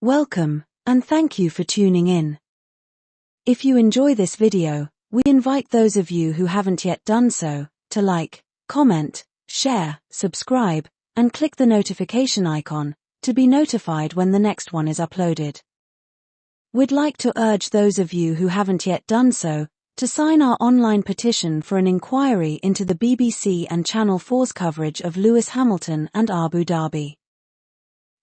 Welcome, and thank you for tuning in. If you enjoy this video, we invite those of you who haven't yet done so, to like, comment, share, subscribe, and click the notification icon, to be notified when the next one is uploaded. We'd like to urge those of you who haven't yet done so, to sign our online petition for an inquiry into the BBC and Channel 4's coverage of Lewis Hamilton and Abu Dhabi.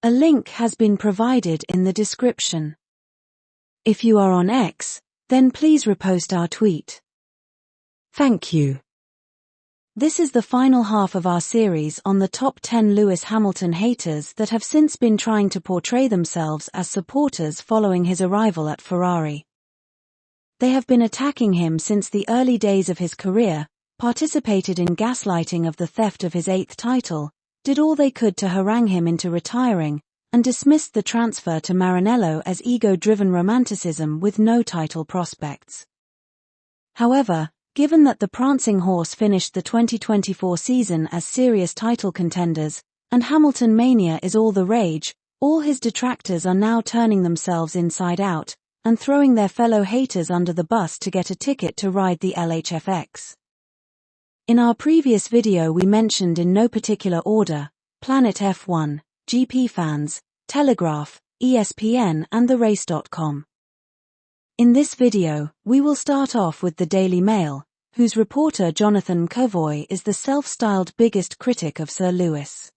A link has been provided in the description. If you are on X, then please repost our tweet. Thank you. This is the final half of our series on the top 10 Lewis Hamilton haters that have since been trying to portray themselves as supporters following his arrival at Ferrari. They have been attacking him since the early days of his career, participated in gaslighting of the theft of his 8th title, did all they could to harangue him into retiring, and dismissed the transfer to Maranello as ego-driven romanticism with no title prospects. However, given that the prancing horse finished the 2024 season as serious title contenders, and Hamilton mania is all the rage, all his detractors are now turning themselves inside out, and throwing their fellow haters under the bus to get a ticket to ride the LHFX. In our previous video we mentioned in no particular order, Planet F1, GP Fans, Telegraph, ESPN and TheRace.com. In this video, we will start off with the Daily Mail, whose reporter Jonathan McEvoy is the self-styled biggest critic of Sir Lewis.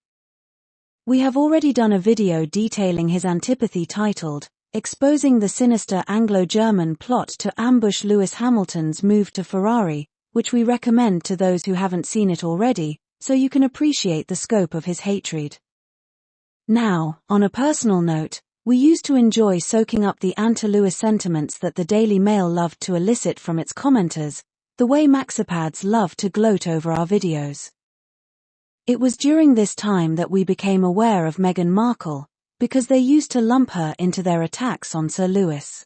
We have already done a video detailing his antipathy titled, Exposing the Sinister Anglo-German Plot to Ambush Lewis Hamilton's Move to Ferrari, which we recommend to those who haven't seen it already, so you can appreciate the scope of his hatred. Now, on a personal note, we used to enjoy soaking up the anti-Lewis sentiments that the Daily Mail loved to elicit from its commenters, the way Maxipads love to gloat over our videos. It was during this time that we became aware of Meghan Markle, because they used to lump her into their attacks on Sir Lewis.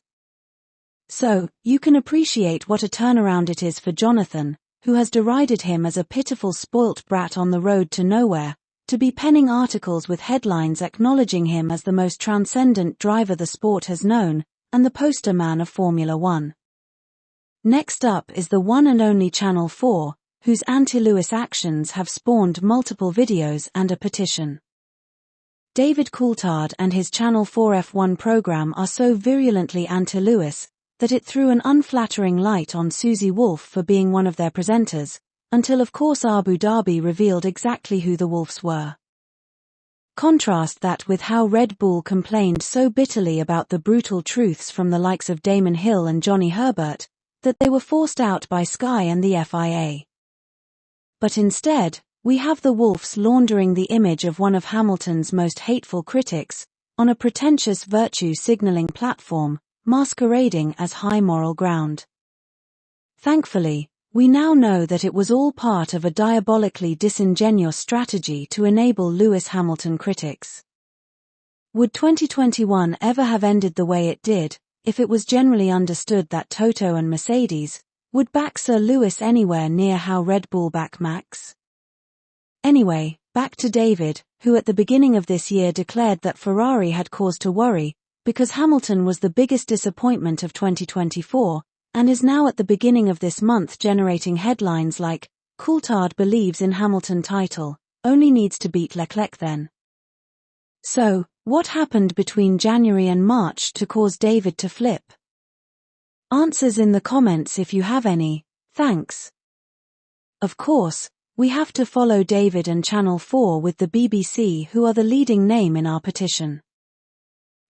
So, you can appreciate what a turnaround it is for Jonathan, who has derided him as a pitiful spoilt brat on the road to nowhere, to be penning articles with headlines acknowledging him as the most transcendent driver the sport has known, and the poster man of Formula One. Next up is the one and only Channel 4, whose anti-Lewis actions have spawned multiple videos and a petition. David Coulthard and his Channel 4 F1 program are so virulently anti-Lewis, that it threw an unflattering light on Susie Wolff for being one of their presenters, until of course Abu Dhabi revealed exactly who the Wolffs were. Contrast that with how Red Bull complained so bitterly about the brutal truths from the likes of Damon Hill and Johnny Herbert, that they were forced out by Sky and the FIA. But instead, we have the Wolffs laundering the image of one of Hamilton's most hateful critics, on a pretentious virtue-signaling platform, masquerading as high moral ground. Thankfully, we now know that it was all part of a diabolically disingenuous strategy to enable Lewis Hamilton critics. Would 2021 ever have ended the way it did, if it was generally understood that Toto and Mercedes would back Sir Lewis anywhere near how Red Bull back Max? Anyway, back to David, who at the beginning of this year declared that Ferrari had cause to worry, because Hamilton was the biggest disappointment of 2024, and is now at the beginning of this month generating headlines like, Coulthard believes in Hamilton title, only needs to beat Leclerc then. So, what happened between January and March to cause David to flip? Answers in the comments if you have any, thanks. Of course, we have to follow David and Channel 4 with the BBC, who are the leading name in our petition.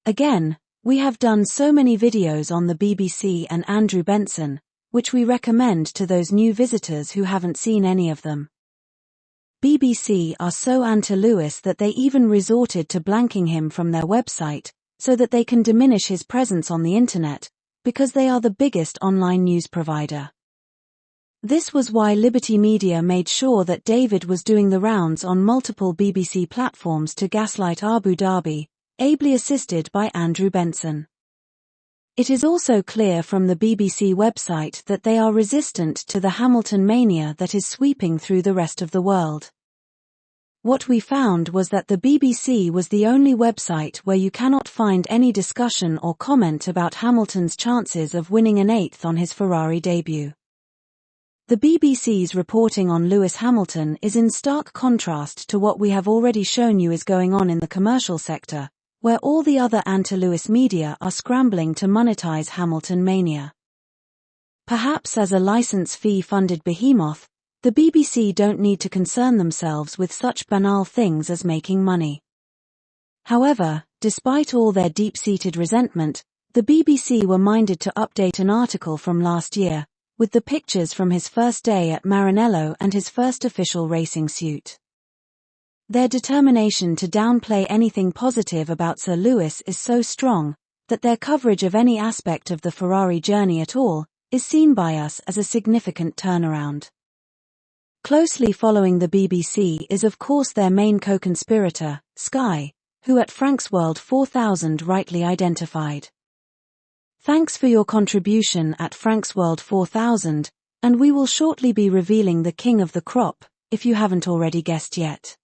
Again, we have done so many videos on the BBC and Andrew Benson, which we recommend to those new visitors who haven't seen any of them. BBC are so anti-Lewis that they even resorted to blanking him from their website, so that they can diminish his presence on the internet, because they are the biggest online news provider. This was why Liberty Media made sure that David was doing the rounds on multiple BBC platforms to gaslight Abu Dhabi, ably assisted by Andrew Benson. It is also clear from the BBC website that they are resistant to the Hamilton mania that is sweeping through the rest of the world. What we found was that the BBC was the only website where you cannot find any discussion or comment about Hamilton's chances of winning an eighth on his Ferrari debut. The BBC's reporting on Lewis Hamilton is in stark contrast to what we have already shown you is going on in the commercial sector, where all the other anti-Lewis media are scrambling to monetize Hamilton mania. Perhaps as a license fee-funded behemoth, the BBC don't need to concern themselves with such banal things as making money. However, despite all their deep-seated resentment, the BBC were minded to update an article from last year, with the pictures from his first day at Maranello and his first official racing suit. Their determination to downplay anything positive about Sir Lewis is so strong, that their coverage of any aspect of the Ferrari journey at all is seen by us as a significant turnaround. Closely following the BBC is of course their main co-conspirator, Sky, who at Frank's World 4000 rightly identified. Thanks for your contribution at Frank's World 4000, and we will shortly be revealing the king of the crop, if you haven't already guessed yet.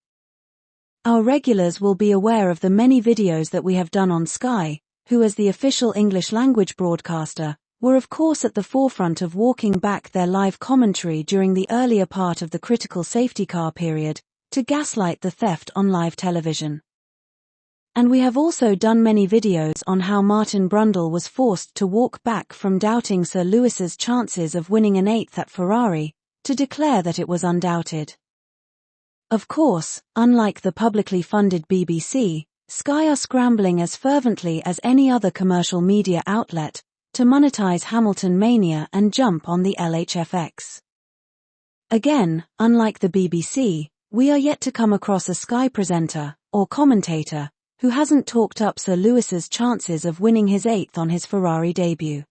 Our regulars will be aware of the many videos that we have done on Sky, who as the official English language broadcaster, were of course at the forefront of walking back their live commentary during the earlier part of the critical safety car period, to gaslight the theft on live television. And we have also done many videos on how Martin Brundle was forced to walk back from doubting Sir Lewis's chances of winning an eighth at Ferrari, to declare that it was undoubted. Of course, unlike the publicly funded BBC, Sky are scrambling as fervently as any other commercial media outlet to monetize Hamilton mania and jump on the LHFX. Again, unlike the BBC, we are yet to come across a Sky presenter, or commentator, who hasn't talked up Sir Lewis's chances of winning his eighth on his Ferrari debut.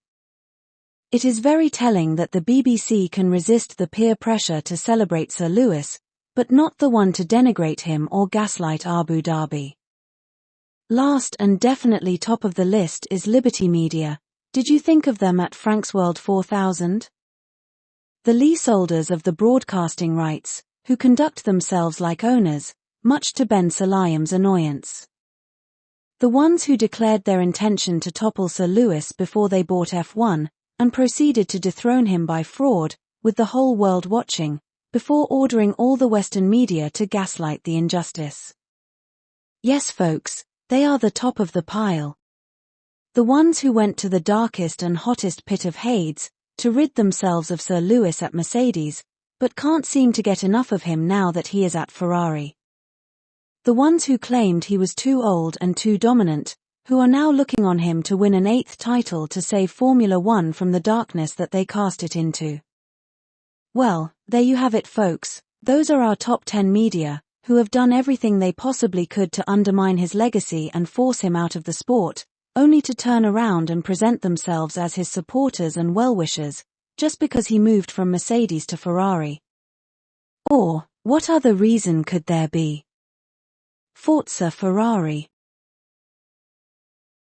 It is very telling that the BBC can resist the peer pressure to celebrate Sir Lewis, but not the one to denigrate him or gaslight Abu Dhabi. Last and definitely top of the list is Liberty Media. Did you think of them at Frank's World 4000? The leaseholders of the broadcasting rights, who conduct themselves like owners, much to Ben Sulayem's annoyance. The ones who declared their intention to topple Sir Lewis before they bought F1, and proceeded to dethrone him by fraud, with the whole world watching, before ordering all the Western media to gaslight the injustice. Yes folks, they are the top of the pile. The ones who went to the darkest and hottest pit of Hades, to rid themselves of Sir Lewis at Mercedes, but can't seem to get enough of him now that he is at Ferrari. The ones who claimed he was too old and too dominant, who are now looking on him to win an eighth title to save Formula One from the darkness that they cast it into. Well, there you have it folks, those are our top 10 media, who have done everything they possibly could to undermine his legacy and force him out of the sport, only to turn around and present themselves as his supporters and well-wishers, just because he moved from Mercedes to Ferrari. Or, what other reason could there be? Forza Ferrari.